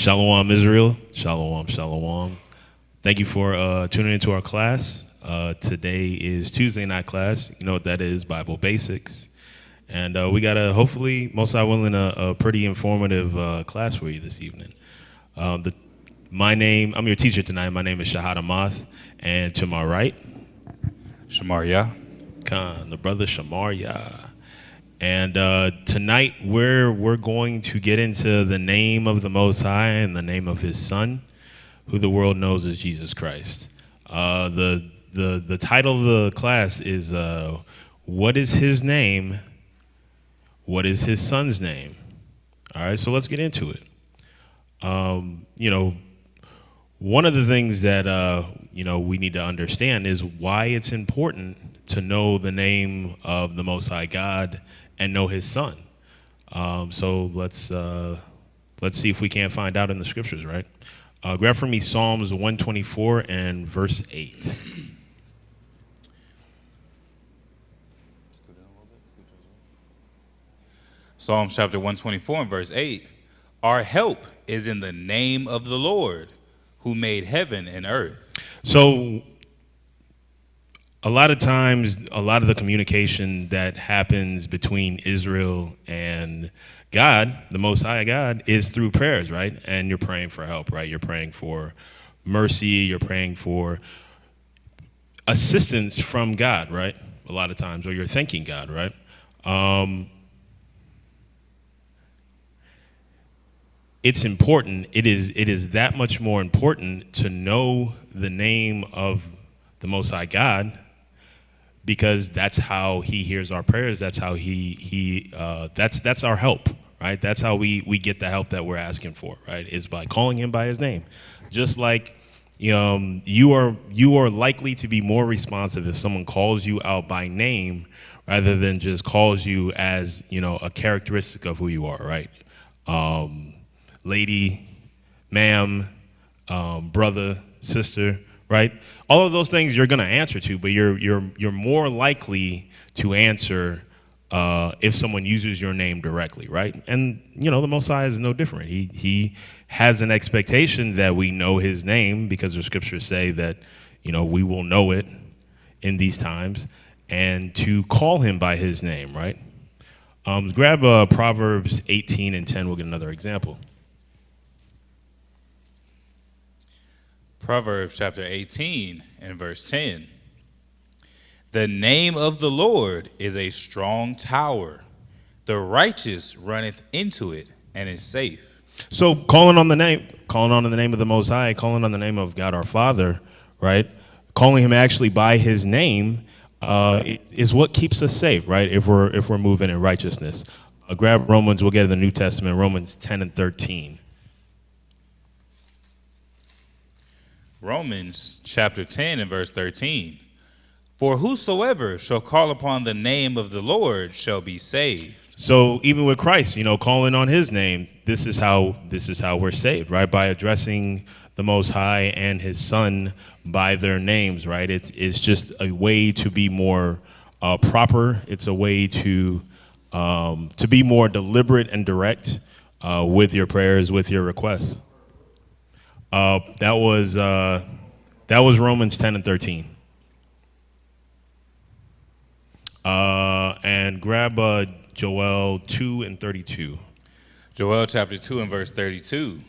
Shalom, Israel. Shalom, shalom. Thank you for tuning into our class. Today is Tuesday night class. You know what that is, Bible Basics. And we got hopefully, most I willing, a pretty informative class for you this evening. I'm your teacher tonight. My name is Shahad Amath. And to my right, Shamaria. Khan, the brother Shamaria. And tonight we're going to get into the name of the Most High and the name of His Son, who the world knows as Jesus Christ. The title of the class is "What is His name? What is His Son's name?" All right, so let's get into it. One of the things that we need to understand is why it's important to know the name of the Most High God and know His Son. So let's see if we can't find out in the scriptures, right? Grab for me Psalms 124 and verse 8. Psalms chapter 124 and verse 8. Our help is in the name of the Lord, who made heaven and earth. So a lot of times, a lot of the communication that happens between Israel and God, the Most High God, is through prayers, right? And you're praying for help, right? You're praying for mercy. You're praying for assistance from God, right? A lot of times, or you're thanking God, right? It's important. It is that much more important to know the name of the Most High God, because that's how He hears our prayers. That's how that's our help, right? That's how we get the help that we're asking for, right? Is by calling Him by His name. Just like you are likely to be more responsive if someone calls you out by name rather than just calls you as a characteristic of who you are, right? Lady, ma'am, brother, sister, right? All of those things you're going to answer to, but you're more likely to answer if someone uses your name directly, right? And the Most High is no different. He has an expectation that we know His name, because the scriptures say that we will know it in these times, and to call Him by His name, right? Grab Proverbs 18 and 10. We'll get another example. Proverbs chapter 18 and verse 10. The name of the Lord is a strong tower. The righteous runneth into it and is safe. So calling on the name of the Most High, calling on the name of God our Father, right? Calling Him actually by His name is what keeps us safe, right? If we're moving in righteousness. Grab Romans. We'll get in the New Testament, Romans 10 and 13. Romans chapter 10 and verse 13. For whosoever shall call upon the name of the Lord shall be saved. So even with Christ, calling on His name, this is how we're saved, right? By addressing the Most High and His Son by their names, right? It's just a way to be more proper. It's a way to be more deliberate and direct with your prayers, with your requests. That was Romans 10 and 13. And grab Joel 2 and 32. Joel chapter 2 and verse 32.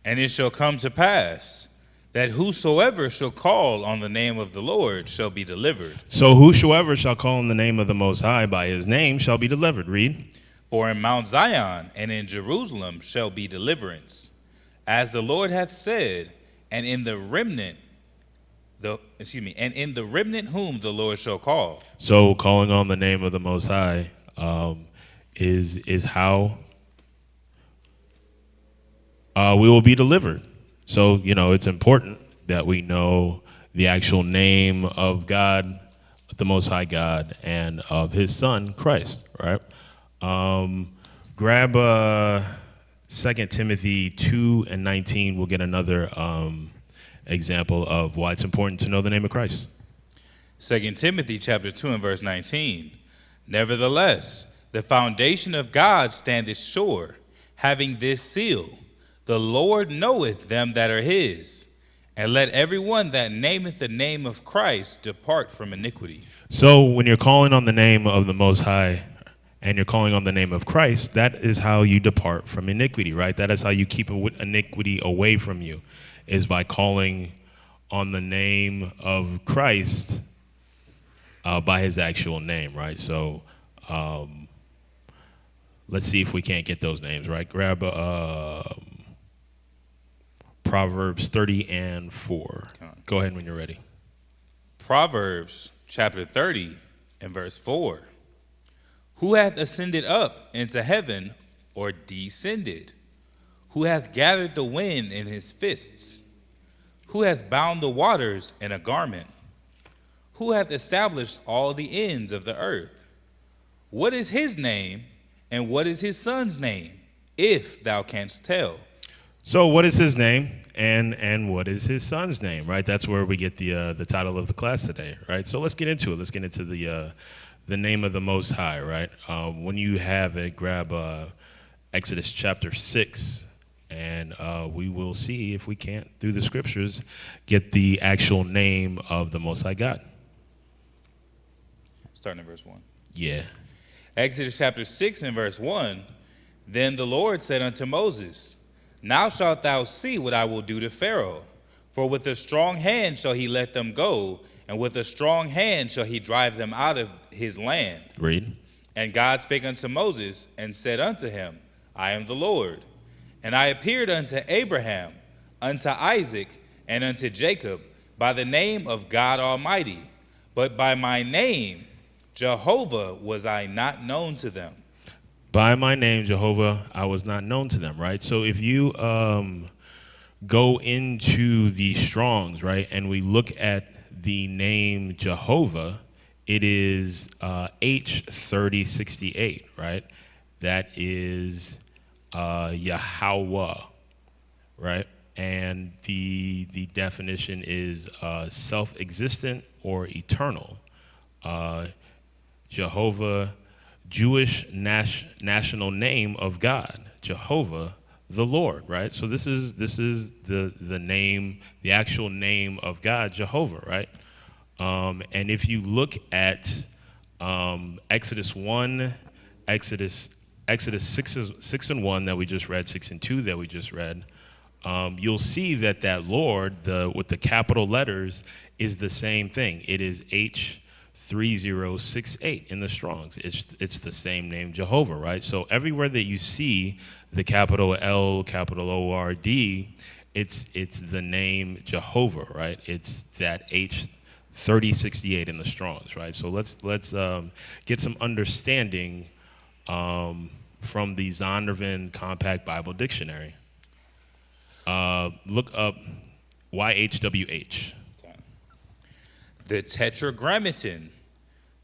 And it shall come to pass that whosoever shall call on the name of the Lord shall be delivered. So whosoever shall call on the name of the Most High by His name shall be delivered. Read. For in Mount Zion and in Jerusalem shall be deliverance, as the Lord hath said, and in the remnant whom the Lord shall call. So calling on the name of the Most High is how we will be delivered. So it's important that we know the actual name of God, the Most High God, and of His Son Christ. Right? Grab 2 Timothy 2 and 19. We'll get another example of why it's important to know the name of Christ. 2 Timothy chapter 2 and verse 19. Nevertheless, the foundation of God standeth sure, having this seal. The Lord knoweth them that are his, and let everyone that nameth the name of Christ depart from iniquity. So when you're calling on the name of the Most High and you're calling on the name of Christ, that is how you depart from iniquity, right? That is how you keep iniquity away from you, is by calling on the name of Christ by his actual name, right? So let's see if we can't get those names, right? Grab Proverbs 30 and 4. Go ahead when you're ready. Proverbs chapter 30 and verse 4. Who hath ascended up into heaven, or descended? Who hath gathered the wind in his fists? Who hath bound the waters in a garment? Who hath established all the ends of the earth? What is his name, and what is his son's name, if thou canst tell? So what is his name, and what is his son's name, right? That's where we get the title of the class today, right? So let's get into it. Let's get into the name of the Most High, right? When you have it, grab Exodus chapter 6, and we will see if we can't, through the scriptures, get the actual name of the Most High God. Starting in verse 1. Yeah. Exodus chapter 6 and verse 1. Then the Lord said unto Moses, Now shalt thou see what I will do to Pharaoh. For with a strong hand shall he let them go, and with a strong hand shall he drive them out of his land. Read. And God spake unto Moses, and said unto him, I am the Lord. And I appeared unto Abraham, unto Isaac, and unto Jacob, by the name of God Almighty. But by my name, Jehovah, was I not known to them. By my name, Jehovah, I was not known to them, right? So if you go into the Strongs, right, and we look at the name Jehovah, it is H3068, right? That is Yahweh, right? And the definition is self-existent or eternal. Jehovah, Jewish national name of God, Jehovah, the Lord, right? So this is the name, the actual name of God, Jehovah, right? And if you look at Exodus 1, Exodus 6 and 1 that we just read, 6 and 2 that we just read, you'll see that Lord, with the capital letters, is the same thing. It is H3068 in the Strongs. It's the same name, Jehovah, right? So everywhere that you see the capital L, capital O-R-D, it's the name Jehovah, right? It's that H3068 in the Strongs, right? So let's get some understanding from the Zondervan Compact Bible Dictionary. Look up YHWH. The Tetragrammaton,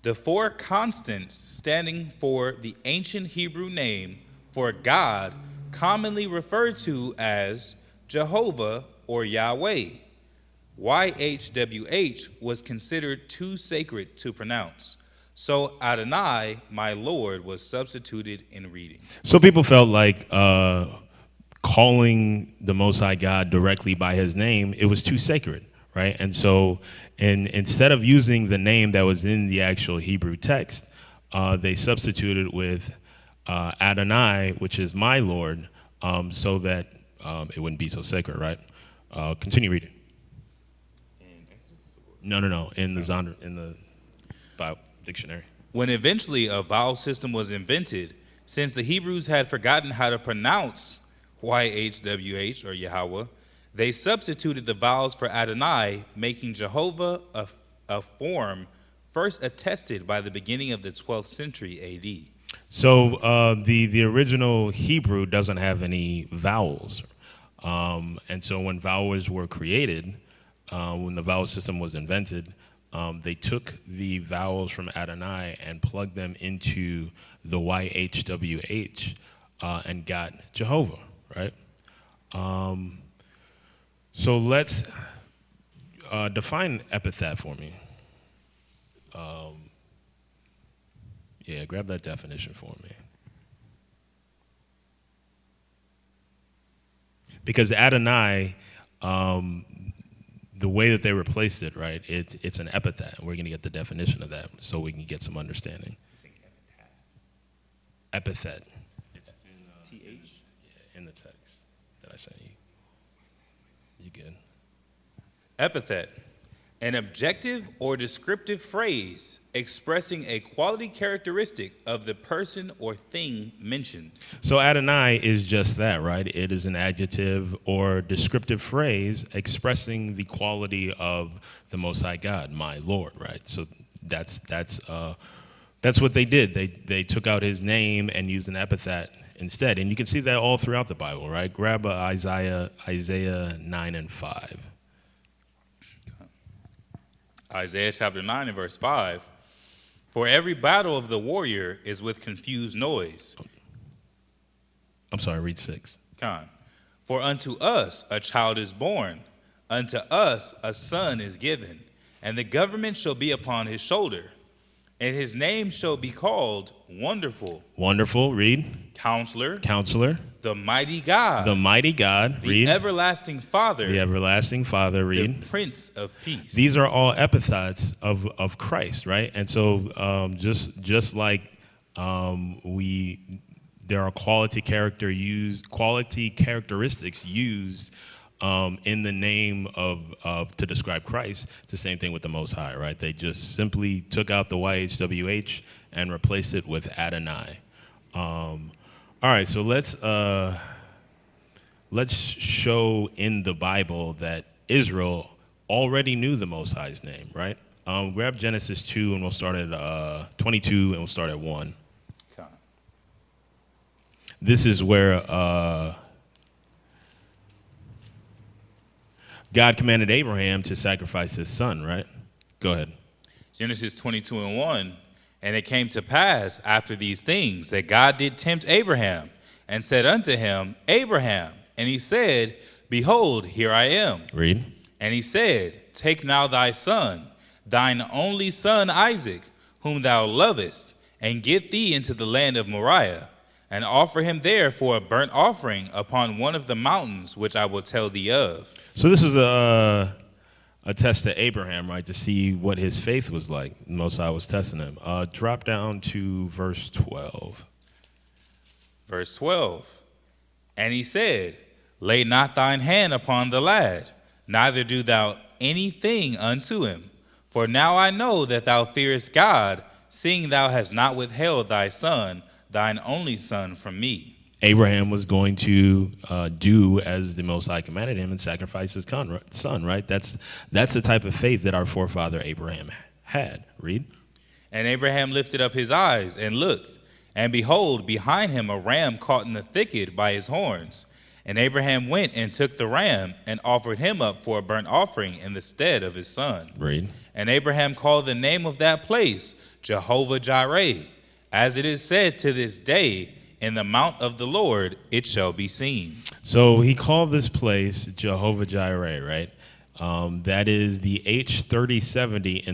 the four constants standing for the ancient Hebrew name for God, commonly referred to as Jehovah or Yahweh. YHWH was considered too sacred to pronounce. So Adonai, my Lord, was substituted in reading. So people felt like calling the Most High God directly by his name, it was too sacred, right? And so instead of using the name that was in the actual Hebrew text, they substituted with Adonai, which is my Lord, so that it wouldn't be so sacred, right? Continue reading. No. In the Bible dictionary. When eventually a vowel system was invented, since the Hebrews had forgotten how to pronounce YHWH or Yahweh, they substituted the vowels for Adonai, making Jehovah a form first attested by the beginning of the 12th century A.D. So the original Hebrew doesn't have any vowels. And so when vowels were created, when the vowel system was invented, they took the vowels from Adonai and plugged them into the YHWH and got Jehovah, right? So let's define epithet for me. Yeah, grab that definition for me. Because Adonai, the way that they replaced it, right? It's an epithet. We're going to get the definition of that so we can get some understanding. Epithet. It's in, in the text that I sent you. You good? Epithet, an objective or descriptive phrase expressing a quality characteristic of the person or thing mentioned. So Adonai is just that, right? It is an adjective or descriptive phrase expressing the quality of the Most High God, my Lord, right? So that's what they did. They took out his name and used an epithet instead, and you can see that all throughout the Bible, right? Grab Isaiah 9 and 5. Isaiah chapter 9 and verse 5. For every battle of the warrior is with confused noise. I'm sorry, read 6. Con. For unto us a child is born, unto us a son is given, and the government shall be upon his shoulder, and his name shall be called Wonderful. Wonderful, read. Counselor. Counselor. The mighty God. The mighty God, the read. Everlasting Father. The everlasting Father, read. The Prince of Peace. These are all epithets of Christ, right? And so just like there are quality characteristics used in the name of to describe Christ. It's the same thing with the Most High, right? They just simply took out the YHWH and replaced it with Adonai. All right, so let's show in the Bible that Israel already knew the Most High's name, right? Grab Genesis 2, and we'll start at 22, and we'll start at 1. Okay. This is where God commanded Abraham to sacrifice his son, right? Go ahead. Genesis 22 and 1. And it came to pass after these things that God did tempt Abraham and said unto him, Abraham. And he said, Behold, here I am. Read. And he said, Take now thy son, thine only son Isaac, whom thou lovest, and get thee into the land of Moriah, and offer him there for a burnt offering upon one of the mountains which I will tell thee of. So this is a test to Abraham, right, to see what his faith was like. Most High was testing him. Drop down to verse 12. Verse 12. And he said, Lay not thine hand upon the lad, neither do thou anything unto him. For now I know that thou fearest God, seeing thou hast not withheld thy son, thine only son, from me. Abraham was going to do as the Most High commanded him and sacrifice his son, right? That's the type of faith that our forefather Abraham had. Read. And Abraham lifted up his eyes and looked, and behold, behind him a ram caught in the thicket by his horns. And Abraham went and took the ram and offered him up for a burnt offering in the stead of his son. Read. And Abraham called the name of that place Jehovah Jireh, as it is said to this day, in the mount of the Lord it shall be seen. So he called this place Jehovah Jireh, right? That is the H3070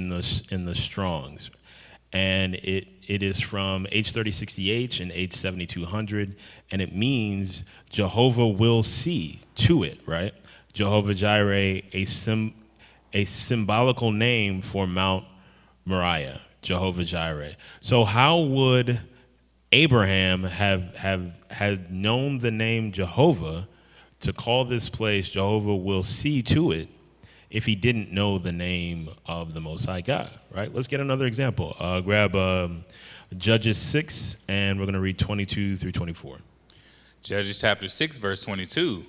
in the Strongs, and it is from H3060H and H7200, and it means Jehovah will see to it, right? Jehovah Jireh, a symbolical name for Mount Moriah, Jehovah Jireh. So how would Abraham had known the name Jehovah to call this place Jehovah will see to it if he didn't know the name of the Most High God, right? Let's get another example. Grab Judges 6, and we're going to read 22 through 24. Judges chapter 6, verse 22.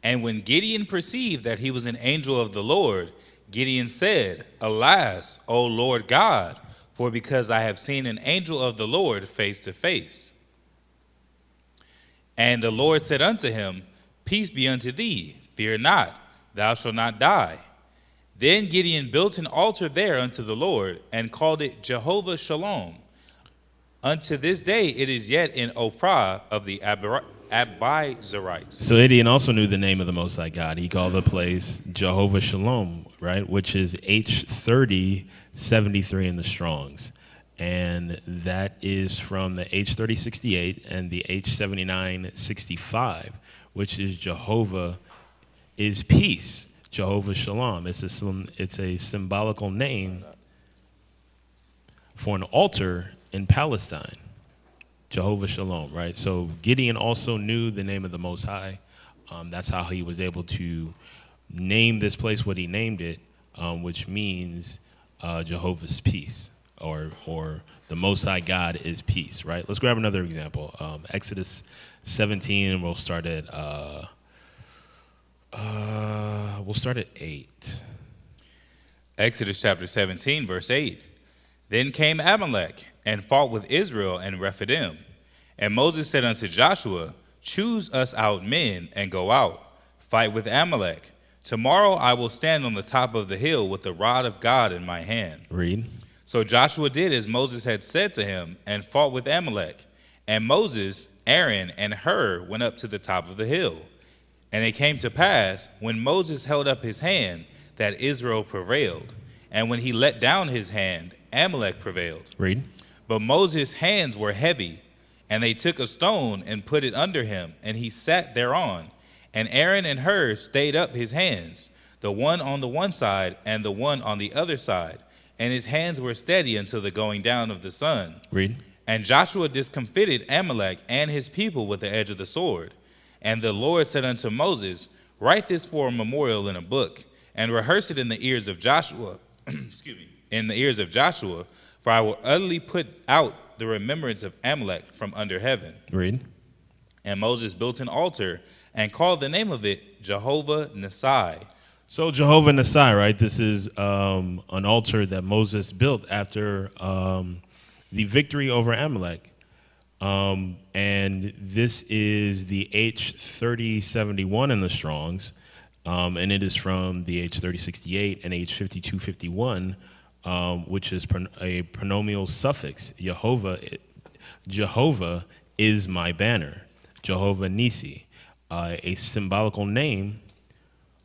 And when Gideon perceived that he was an angel of the Lord, Gideon said, Alas, O Lord God, for because I have seen an angel of the Lord face to face. And the Lord said unto him, Peace be unto thee, fear not, thou shalt not die. Then Gideon built an altar there unto the Lord, and called it Jehovah Shalom. Unto this day it is yet in Ophrah of the Abiezrites. So Gideon also knew the name of the Most High God. He called the place Jehovah Shalom, right, which is H3073 in the Strongs. And that is from the H3068 and the H7965, which is Jehovah is peace. Jehovah Shalom. It's a symbolical name for an altar in Palestine. Jehovah Shalom, right? So Gideon also knew the name of the Most High. That's how he was able to name this place what he named it, which means Jehovah's peace, or the Most High God is peace, right? Let's grab another example. Exodus 17, and we'll start at 8. Exodus chapter 17, verse 8. Then came Amalek and fought with Israel and Rephidim. And Moses said unto Joshua, choose us out men and go out, fight with Amalek. Tomorrow I will stand on the top of the hill with the rod of God in my hand. Read. So Joshua did as Moses had said to him and fought with Amalek. And Moses, Aaron, and Hur went up to the top of the hill. And it came to pass, when Moses held up his hand, that Israel prevailed. And when he let down his hand, Amalek prevailed. Read. But Moses' hands were heavy, and they took a stone and put it under him, and he sat thereon. And Aaron and Hur stayed up his hands, the one on the one side and the one on the other side. And his hands were steady until the going down of the sun. Read. And Joshua discomfited Amalek and his people with the edge of the sword. And the Lord said unto Moses, write this for a memorial in a book, and rehearse it in the ears of Joshua. Excuse me. In the ears of Joshua, for I will utterly put out the remembrance of Amalek from under heaven. Read. And Moses built an altar and called the name of it Jehovah Nissi. So Jehovah Nissi, right? This is an altar that Moses built after the victory over Amalek. And this is the H3071 in the Strongs, and it is from the H3068 and H5251, which is a pronominal suffix. Jehovah is my banner. Jehovah Nisi, a symbolical name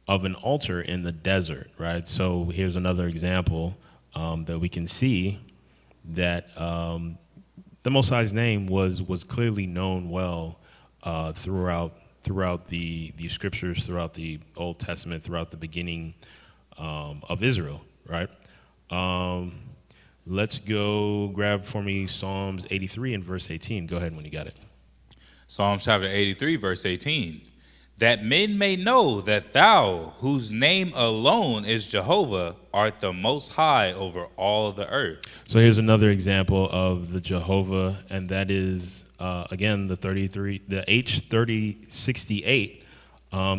of an altar in the desert, right? So here's another example that we can see that the Most High's name was clearly known well throughout the scriptures, throughout the Old Testament, throughout the beginning of Israel, right? Let's go grab for me Psalms 83 and verse 18. Go ahead when you got it. Psalms chapter 83, verse 18. That men may know that thou, whose name alone is Jehovah, art the Most High over all the earth. So here's another example of the Jehovah, and that is, again, the H3068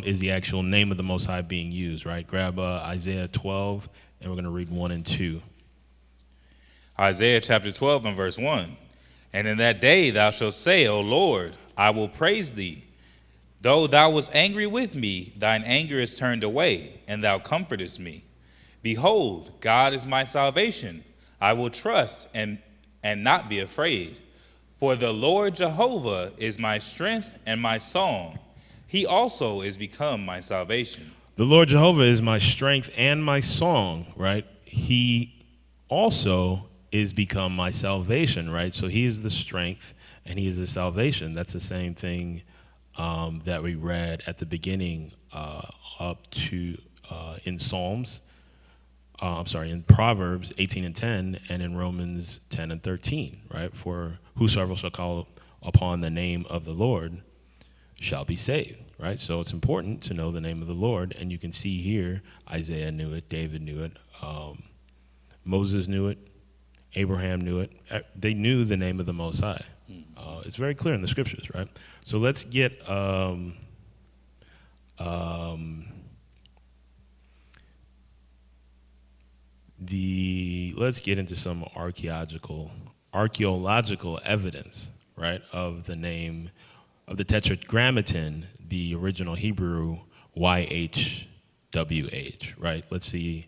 is the actual name of the Most High being used, right? Grab Isaiah 12, and we're going to read 1 and 2. Isaiah chapter 12 and verse 1. And in that day thou shalt say, O Lord, I will praise thee. Though thou wast angry with me, thine anger is turned away, and thou comfortest me. Behold, God is my salvation. I will trust and not be afraid. For the Lord Jehovah is my strength and my song. He also is become my salvation. The Lord Jehovah is my strength and my song, right? He also is become my salvation, right? So he is the strength and he is the salvation. That's the same thing that we read at the beginning up to in Psalms, in Proverbs 18 and 10 and in Romans 10 and 13, right? For whosoever shall call upon the name of the Lord shall be saved, right? So it's important to know the name of the Lord, and you can see here Isaiah knew it, David knew it, Moses knew it, Abraham knew it. They knew the name of the Most High. It's very clear in the scriptures, right? So let's get let's get into some archaeological evidence, right, of the name of the Tetragrammaton, the original Hebrew YHWH, right? Let's see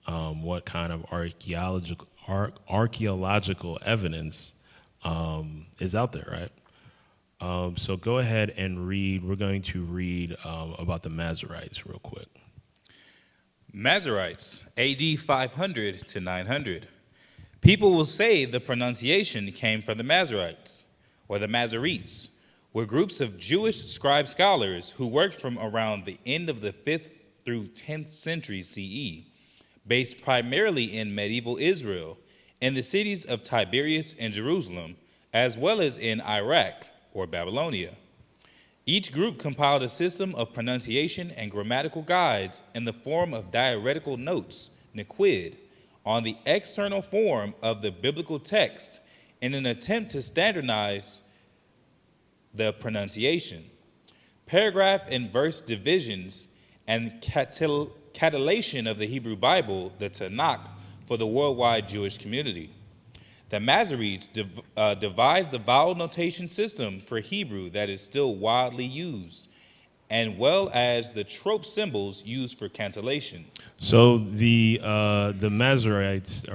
what kind of archaeological evidence is out there, right? So go ahead and read. We're going to read about the Masoretes real quick. Masoretes, AD 500 to 900. People will say the pronunciation came from the Masoretes, or the Masoretes, were groups of Jewish scribe scholars who worked from around the end of the 5th through 10th century CE, based primarily in medieval Israel, in the cities of Tiberias and Jerusalem, as well as in Iraq or Babylonia. Each group compiled a system of pronunciation and grammatical guides in the form of diacritical notes, Niquid, on the external form of the biblical text in an attempt to standardize the pronunciation. Paragraph and verse divisions and catellation of the Hebrew Bible, the Tanakh, for the worldwide Jewish community. The Masoretes devised the vowel notation system for Hebrew that is still widely used, and well as the trope symbols used for cantillation. So the Masoretes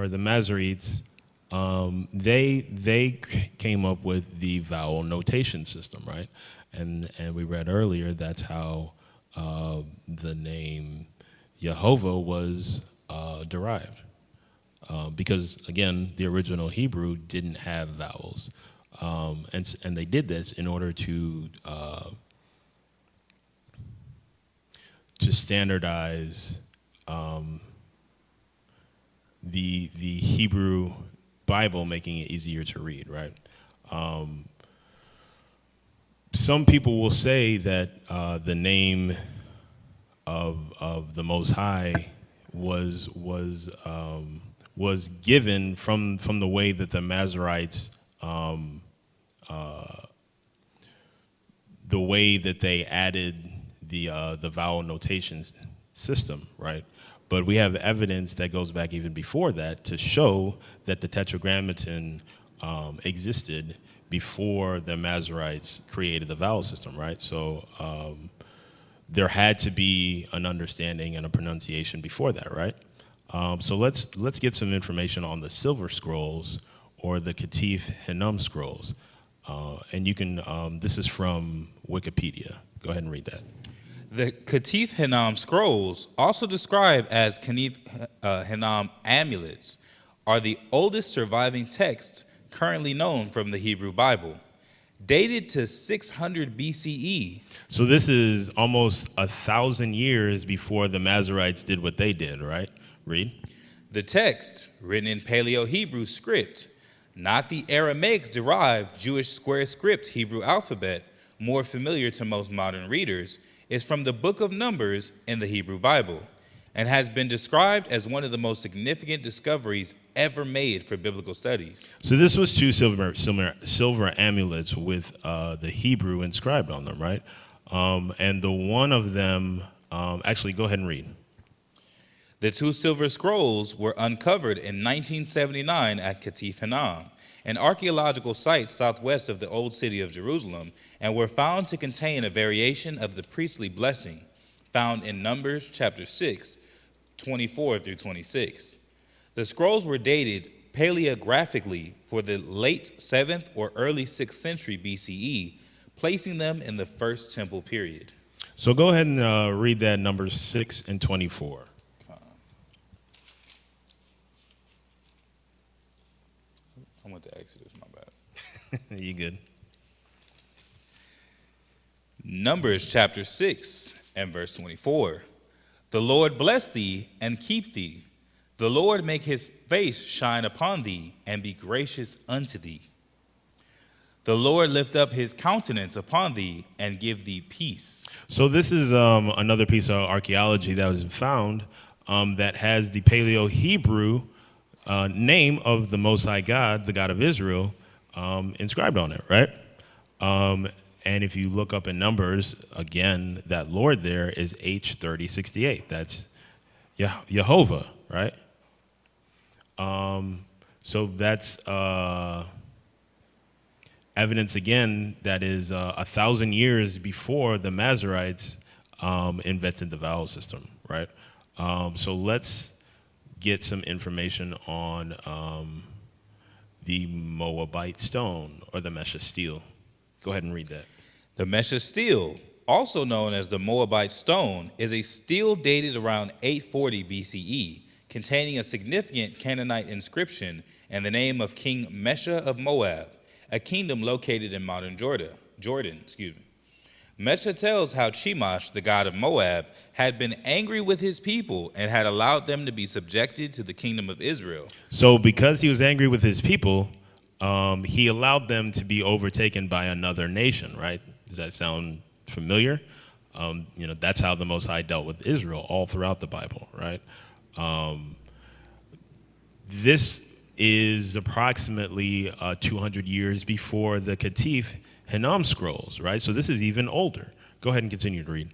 they came up with the vowel notation system, right? And we read earlier that's how the name Jehovah was derived. Because again, the original Hebrew didn't have vowels, and they did this in order to standardize the Hebrew Bible, making it easier to read. Right. Some people will say that the name of the Most High was given from the way that the Masoretes, the way that they added the vowel notation system, right? But we have evidence that goes back even before that to show that the Tetragrammaton existed before the Masoretes created the vowel system, right? So there had to be an understanding and a pronunciation before that, right? So let's get some information on the Silver Scrolls or the Ketif Hinnom Scrolls. And you can, this is from Wikipedia. Go ahead and read that. The Ketif Hinnom Scrolls, also described as Ketif Hinnom Amulets, are the oldest surviving texts currently known from the Hebrew Bible, dated to 600 BCE. So this is almost 1,000 years before the Masoretes did what they did, right? Read. The text, written in Paleo-Hebrew script, not the Aramaic-derived Jewish square script Hebrew alphabet, more familiar to most modern readers, is from the Book of Numbers in the Hebrew Bible, and has been described as one of the most significant discoveries ever made for biblical studies. So this was two silver amulets with the Hebrew inscribed on them, right? And the one of them, actually, go ahead and read. The two silver scrolls were uncovered in 1979 at Ketif Hinnom, an archaeological site southwest of the old city of Jerusalem, and were found to contain a variation of the priestly blessing found in Numbers chapter 6, 24 through 26. The scrolls were dated paleographically for the late 7th or early 6th century BCE, placing them in the First Temple period. So go ahead and read that, Numbers 6 and 24. I went to Exodus, my bad. You good? Numbers chapter 6 and verse 24. The Lord bless thee and keep thee. The Lord make his face shine upon thee and be gracious unto thee. The Lord lift up his countenance upon thee and give thee peace. So this is another piece of archaeology that was found that has the Paleo-Hebrew name of the Most High God, the God of Israel, inscribed on it, right? And if you look up in Numbers, again, that Lord there is H3068. That's Jehovah, right? So that's evidence, again, that is 1,000 years before the Masoretes invented the vowel system, right? So let's get some information on the Moabite stone or the Mesha stele. Go ahead and read that. The Mesha stele, also known as the Moabite stone, is a stele dated around 840 BCE, containing a significant Canaanite inscription and the name of King Mesha of Moab, a kingdom located in modern Jordan. Jordan. Mesha tells how Chemosh, the god of Moab, had been angry with his people and had allowed them to be subjected to the kingdom of Israel. So because he was angry with his people, he allowed them to be overtaken by another nation, right? Does that sound familiar? That's how the Most High dealt with Israel all throughout the Bible, right? This is approximately 200 years before the Ketif Hinnom scrolls, right? So this is even older. Go ahead and continue to read.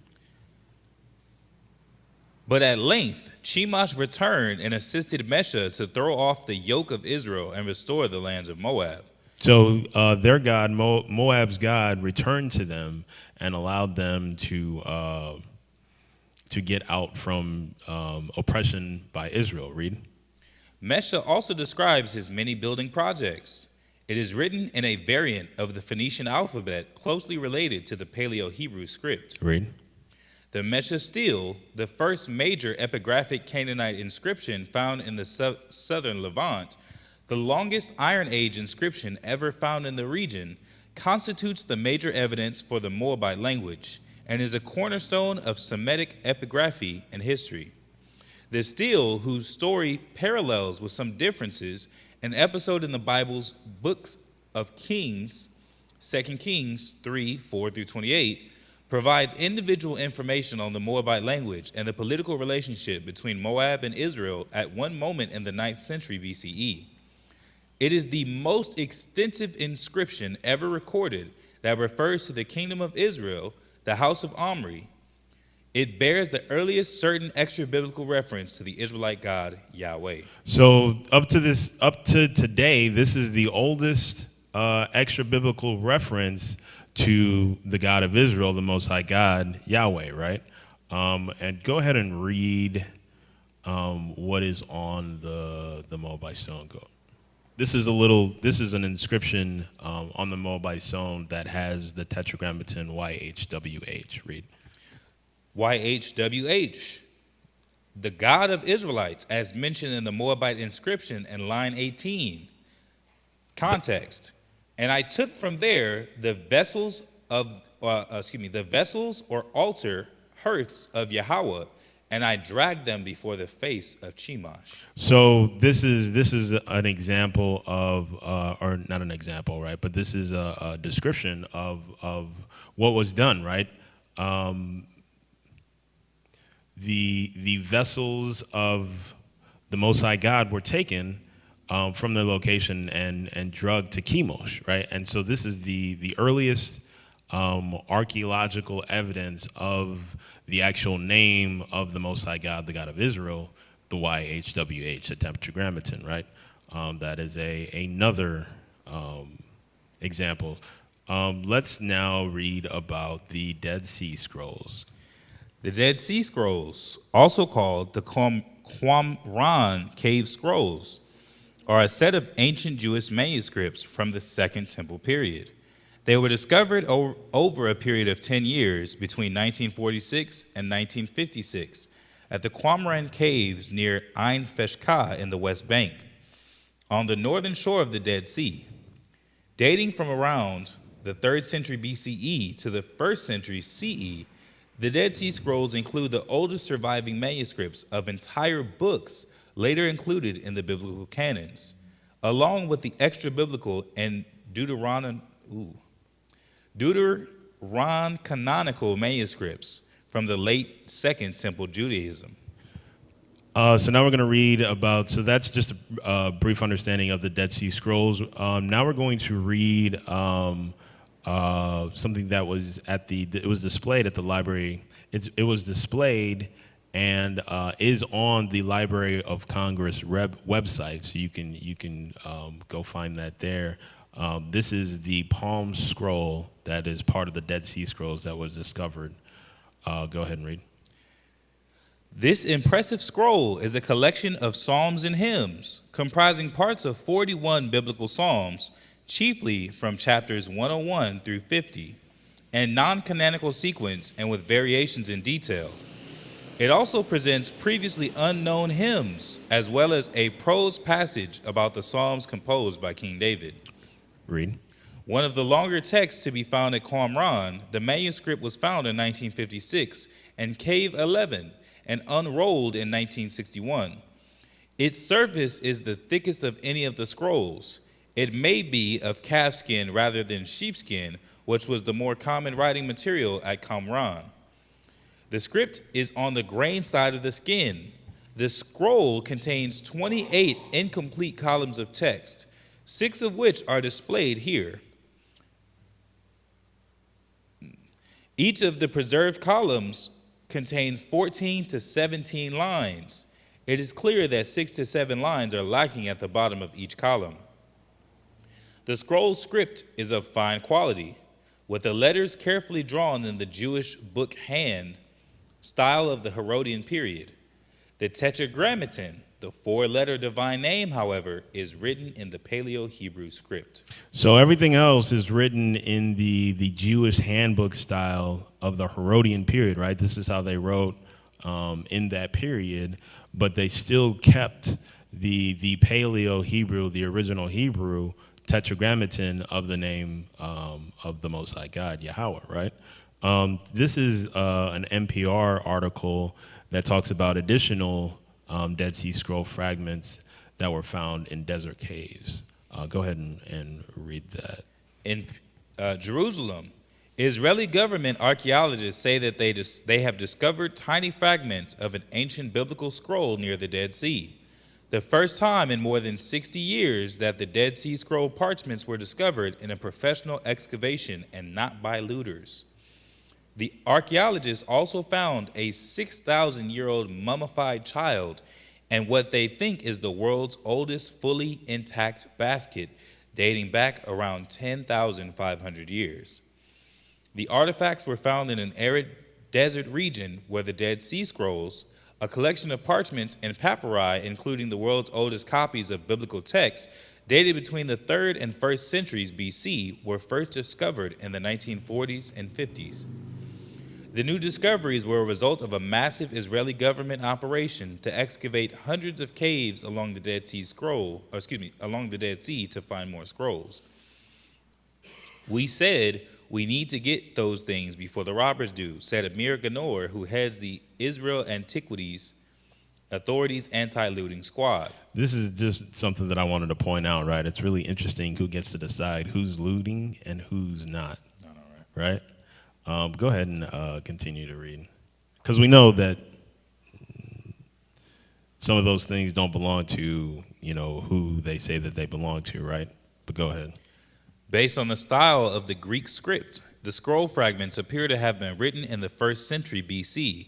But at length, Chemosh returned and assisted Mesha to throw off the yoke of Israel and restore the lands of Moab. So their god, Moab's god, returned to them and allowed them to get out from oppression by Israel. Read. Mesha also describes his many building projects. It is written in a variant of the Phoenician alphabet closely related to the Paleo-Hebrew script. Read. The Mesha stele, the first major epigraphic Canaanite inscription found in the southern Levant, the longest Iron Age inscription ever found in the region, constitutes the major evidence for the Moabite language and is a cornerstone of Semitic epigraphy and history. The stele, whose story parallels with some differences, an episode in the Bible's books of Kings, 2 Kings 3, 4 through 28, provides individual information on the Moabite language and the political relationship between Moab and Israel at one moment in the 9th century BCE. It is the most extensive inscription ever recorded that refers to the kingdom of Israel, the house of Omri. It bears the earliest certain extra-biblical reference to the Israelite God, Yahweh. So up to today, this is the oldest extra-biblical reference to the God of Israel, the Most High God, Yahweh, right? And go ahead and read what is on the Moabite stone. Go. This is an inscription on the Moabite stone that has the tetragrammaton YHWH. Read. YHWH, the God of Israelites, as mentioned in the Moabite inscription in line 18. Context. And I took from there the vessels or altar hearths of Yahweh, and I dragged them before the face of Chemosh. So this is an example of, or not an example, right? But this is a description of what was done, right? The vessels of the Most High God were taken from their location and drugged to Chemosh, right? And so this is the earliest archaeological evidence of the actual name of the Most High God, the God of Israel, the YHWH, the tetragrammaton, right? That is another example. Let's now read about the Dead Sea Scrolls. The Dead Sea Scrolls, also called the Qumran Cave Scrolls, are a set of ancient Jewish manuscripts from the Second Temple period. They were discovered over a period of 10 years between 1946 and 1956 at the Qumran Caves near Ain Feshkah in the West Bank, on the northern shore of the Dead Sea. Dating from around the 3rd century BCE to the 1st century CE, the Dead Sea Scrolls include the oldest surviving manuscripts of entire books later included in the biblical canons, along with the extra-biblical and Deuterocanonical manuscripts from the late Second Temple Judaism. So now we're going to read about, so that's just a brief understanding of the Dead Sea Scrolls. Now we're going to read something that was it was displayed at the library. It was displayed and is on the Library of Congress website, so you can go find that there. This is the Palm Scroll that is part of the Dead Sea Scrolls that was discovered. Go ahead and read. This impressive scroll is a collection of psalms and hymns, comprising parts of 41 biblical psalms, chiefly from chapters 101 through 50, and non-canonical sequence and with variations in detail. It also presents previously unknown hymns, as well as a prose passage about the psalms composed by King David. Read. One of the longer texts to be found at Qumran, the manuscript was found in 1956 in Cave 11 and unrolled in 1961. Its surface is the thickest of any of the scrolls. It may be of calfskin rather than sheepskin, which was the more common writing material at Qumran. The script is on the grain side of the skin. The scroll contains 28 incomplete columns of text, 6 of which are displayed here. Each of the preserved columns contains 14 to 17 lines. It is clear that 6 to 7 lines are lacking at the bottom of each column. The scroll script is of fine quality, with the letters carefully drawn in the Jewish book hand style of the Herodian period. The Tetragrammaton, the 4-letter divine name, however, is written in the Paleo-Hebrew script. So everything else is written in the Jewish handbook style of the Herodian period, right? This is how they wrote in that period, but they still kept the Paleo-Hebrew, the original Hebrew Tetragrammaton of the name of the Most High God, Yahweh, right? This is an NPR article that talks about additional Dead Sea Scroll fragments that were found in desert caves. Go ahead and read that. In Jerusalem, Israeli government archaeologists say that they have discovered tiny fragments of an ancient biblical scroll near the Dead Sea. The first time in more than 60 years that the Dead Sea Scroll parchments were discovered in a professional excavation and not by looters. The archaeologists also found a 6,000-year-old mummified child and what they think is the world's oldest fully intact basket, dating back around 10,500 years. The artifacts were found in an arid desert region where the Dead Sea Scrolls, a collection of parchments and papyri, including the world's oldest copies of biblical texts, dated between the 3rd and 1st centuries BC, were first discovered in the 1940s and 50s. The new discoveries were a result of a massive Israeli government operation to excavate hundreds of caves along the Dead Sea along the Dead Sea to find more scrolls. We said we need to get those things before the robbers do, said Amir Ganor, who heads the Israel Antiquities Authority's anti-looting squad. This is just something that I wanted to point out, right? It's really interesting who gets to decide who's looting and who's not, right? Go ahead and continue to read. Because we know that some of those things don't belong to, who they say that they belong to, right? But go ahead. Based on the style of the Greek script, the scroll fragments appear to have been written in the 1st century BC.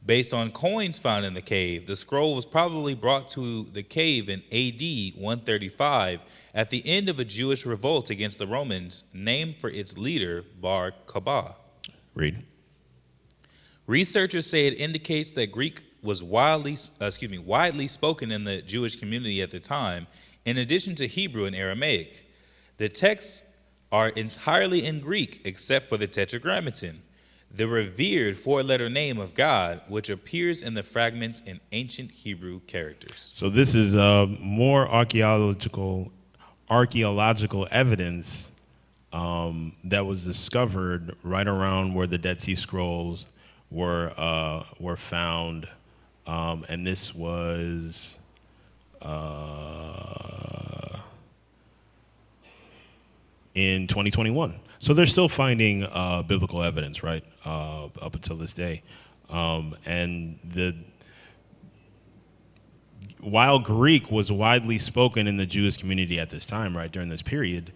Based on coins found in the cave, the scroll was probably brought to the cave in AD 135 at the end of a Jewish revolt against the Romans, named for its leader, Bar Kokhba. Read. Researchers say it indicates that Greek was widely spoken in the Jewish community at the time, in addition to Hebrew and Aramaic. The texts are entirely in Greek except for the Tetragrammaton, the revered 4-letter name of God, which appears in the fragments in ancient Hebrew characters. So this is more archaeological evidence that was discovered right around where the Dead Sea Scrolls were found, and this was in 2021. So they're still finding biblical evidence, right, up until this day. And while Greek was widely spoken in the Jewish community at this time, right, during this period,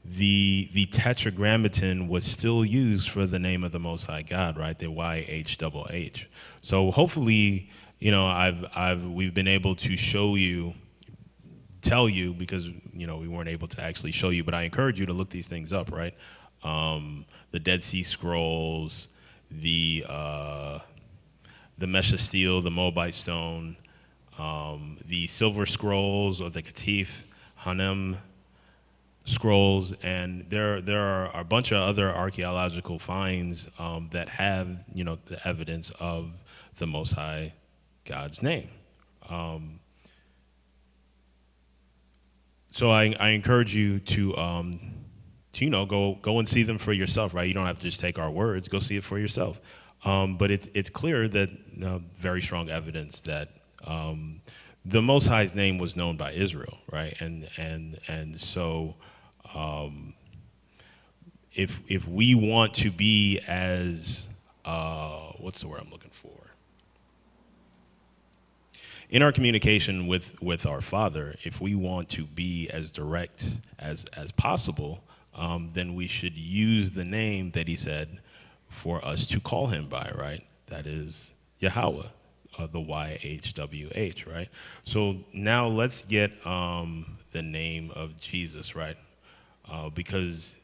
the Tetragrammaton was still used for the name of the Most High God, right, the YHWH. So hopefully, we've been able to tell you, because we weren't able to actually show you, but I encourage you to look these things up, right? The Dead Sea Scrolls, the Mesh of Steel, the Moabite Stone, the Silver Scrolls, or the Katif Hanem Scrolls, and there are a bunch of other archaeological finds that have the evidence of the Most High God's name. So I encourage you to go and see them for yourself, right? You don't have to just take our words. Go see it for yourself. But it's clear that very strong evidence that the Most High's name was known by Israel, right? And so if we want to be as what's the word I'm looking for? In our communication with our Father, if we want to be as direct as possible, then we should use the name that he said for us to call him by, right? That is Yahweh, the YHWH, right? So now let's get the name of Jesus, right? Because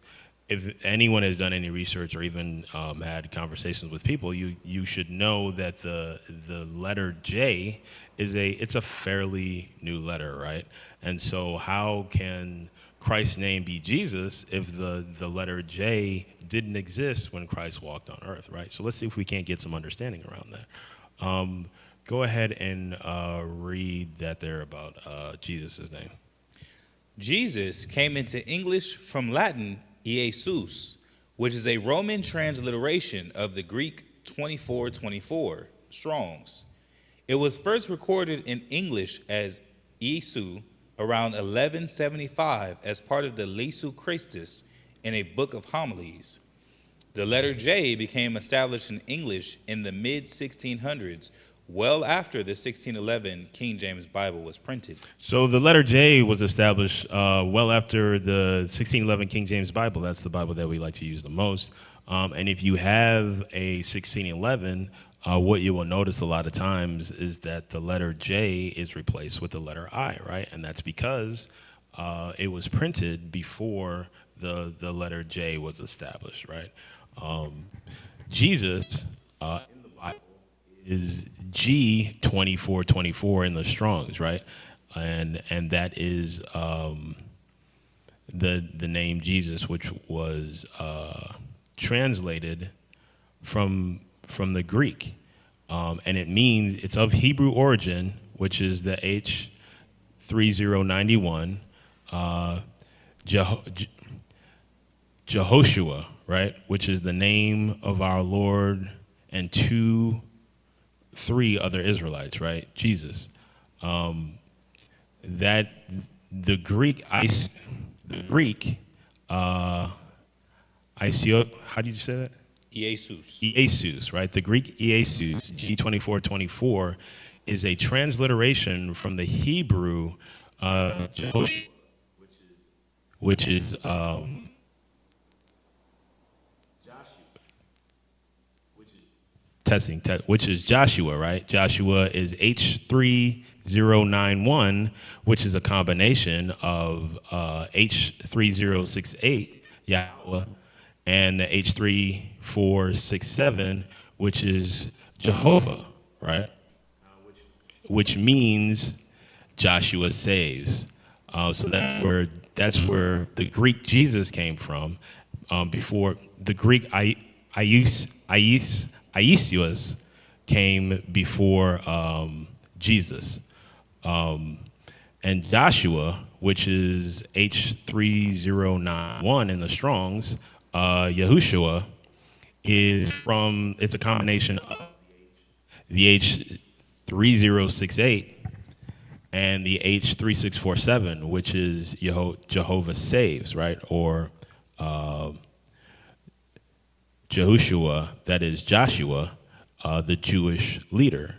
if anyone has done any research or even had conversations with people, you should know that the letter J it's a fairly new letter, right? And so how can Christ's name be Jesus if the letter J didn't exist when Christ walked on earth, right? So let's see if we can't get some understanding around that. Go ahead and read that there about Jesus' name. Jesus came into English from Latin Iesus, which is a Roman transliteration of the Greek 2424, Strong's. It was first recorded in English as Iesu around 1175 as part of the Lisu Christus in a book of homilies. The letter J became established in English in the mid-1600s, well after the 1611 King James Bible was printed. So the letter J was established well after the 1611 King James Bible. That's the Bible that we like to use the most. And if you have a 1611, what you will notice a lot of times is that the letter J is replaced with the letter I, right? And that's because it was printed before the letter J was established, right? Jesus in the Bible is G2424 in the Strong's, right? And that is the name Jesus, which was translated from the Greek, and it means it's of Hebrew origin, which is the H3091, Jehoshua, right, which is the name of our Lord and three other Israelites, right? Jesus. That the Greek, Isio, how did you say that? Iesus, right? The Greek Iesus, G2424, is a transliteration from the Hebrew Jehoshua, which is Joshua, which is Joshua, right? Joshua is H3091, which is a combination of H3068, Yahweh, and the H3467, which is Jehovah, right? Which means Joshua saves. So that's where the Greek Jesus came from. Before the Greek Iesius came before Jesus. And Joshua, which is H3091 in the Strong's, Yahushua it's a combination of the H3068 and the H3647, which is Jehovah saves, right? Or Jehoshua, that is Joshua, the Jewish leader.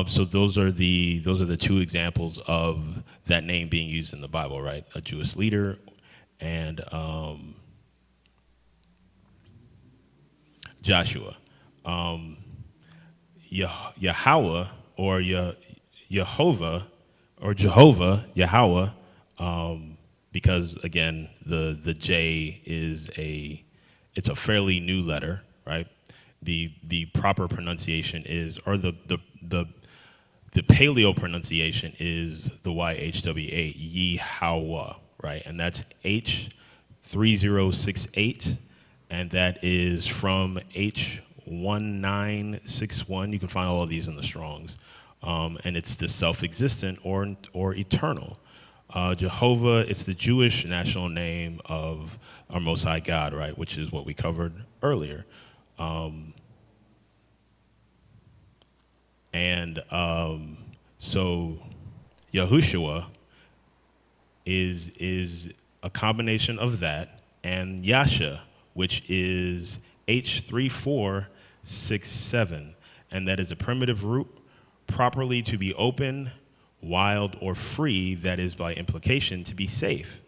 So those are the two examples of that name being used in the Bible, right? A Jewish leader and Joshua. Yahweh or Jehovah or Jehovah, Yahweh, because again the J is it's a fairly new letter, right? The proper pronunciation is, or the paleo pronunciation is the YHWH, Yahweh, right? And that's H3068, and that is from H1961. You can find all of these in the Strong's, and it's the self-existent or eternal. Jehovah, it's the Jewish national name of our Most High God, right, which is what we covered earlier. So Yahushua is a combination of that and Yasha, which is H3467, and that is a primitive root properly to be open, wild, or free, that is by implication to be safe.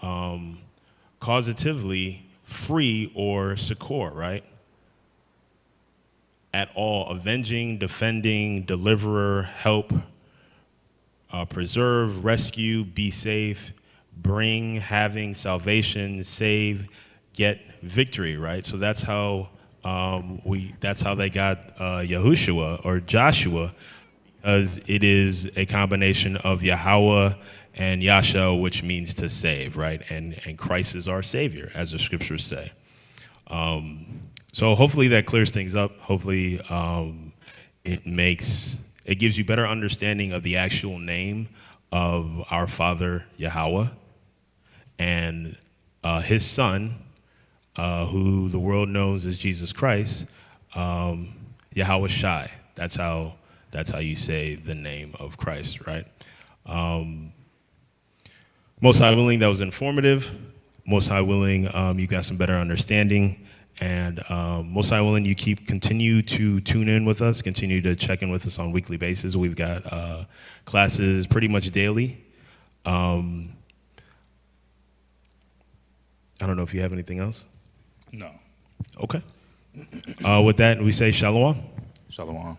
Causatively free or succor, right? At all, avenging, defending, deliverer, help, preserve, rescue, be safe, bring, having, salvation, save, get victory, right? So that's how that's how they got Yahushua or Joshua, because it is a combination of Yahweh and Yasha, which means to save, right? And Christ is our Savior, as the scriptures say. So hopefully that clears things up. Hopefully it gives you better understanding of the actual name of our Father Yahweh and his Son, who the world knows as Jesus Christ, Yahweh Shai. That's how you say the name of Christ, right? Most High willing, that was informative. Most High willing, you got some better understanding. And most High willing, you continue to tune in with us, continue to check in with us on a weekly basis. We've got classes pretty much daily. I don't know if you have anything else. No. Okay. With that, we say shalom. Shalom.